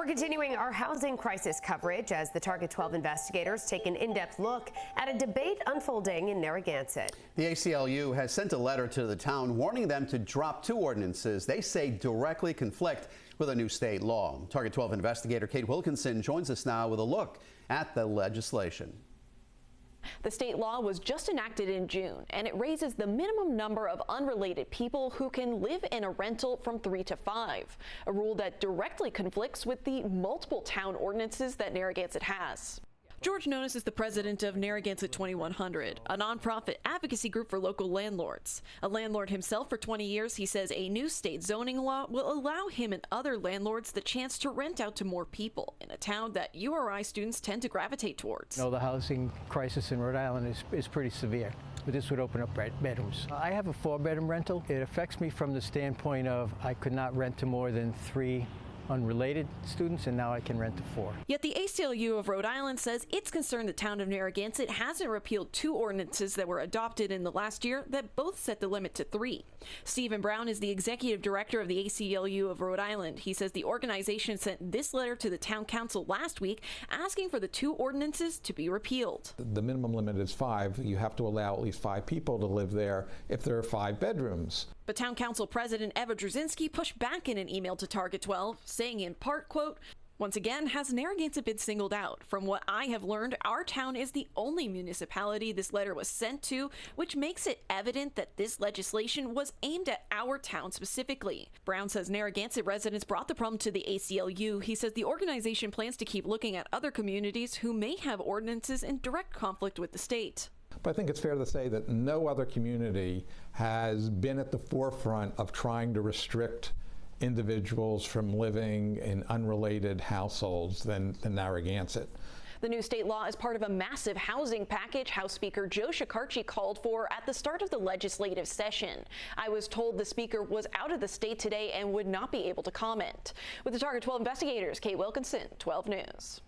Continuing our housing crisis coverage as the Target 12 investigators take an in-depth look at a debate unfolding in Narragansett. The ACLU has sent a letter to the town warning them to drop two ordinances they say directly conflict with a new state law. Target 12 investigator Kate Wilkinson joins us now with a look at the legislation. The state law was just enacted in June, and it raises the minimum number of unrelated people who can live in a rental from 3 to 5, a rule that directly conflicts with the multiple town ordinances that Narragansett has. George Nonis is the president of Narragansett 2100, a nonprofit advocacy group for local landlords. A landlord himself for 20 years, he says a new state zoning law will allow him and other landlords the chance to rent out to more people in a town that URI students tend to gravitate towards. The housing crisis in Rhode Island is pretty severe, but this would open up bedrooms. I have a 4-bedroom rental. It affects me from the standpoint of I could not rent to more than 3 unrelated students, and now I can rent to 4. Yet the ACLU of Rhode Island says it's concerned the town of Narragansett hasn't repealed 2 ordinances that were adopted in the last year that both set the limit to 3. Stephen Brown is the executive director of the ACLU of Rhode Island. He says the organization sent this letter to the town council last week asking for the 2 ordinances to be repealed. The minimum limit is 5. You have to allow at least 5 people to live there if there are 5 bedrooms. But town council president Eva Drzezinski pushed back in an email to Target 12, saying in part, quote, "Once again, has Narragansett been singled out? From what I have learned, our town is the only municipality this letter was sent to, which makes it evident that this legislation was aimed at our town specifically." Brown says Narragansett residents brought the problem to the ACLU. He says the organization plans to keep looking at other communities who may have ordinances in direct conflict with the state. But I think it's fair to say that no other community has been at the forefront of trying to restrict individuals from living in unrelated households than Narragansett. The new state law is part of a massive housing package House Speaker Joe Shekarchi called for at the start of the legislative session. I was told the speaker was out of the state today and would not be able to comment. With the Target 12 investigators, Kate Wilkinson, 12 News.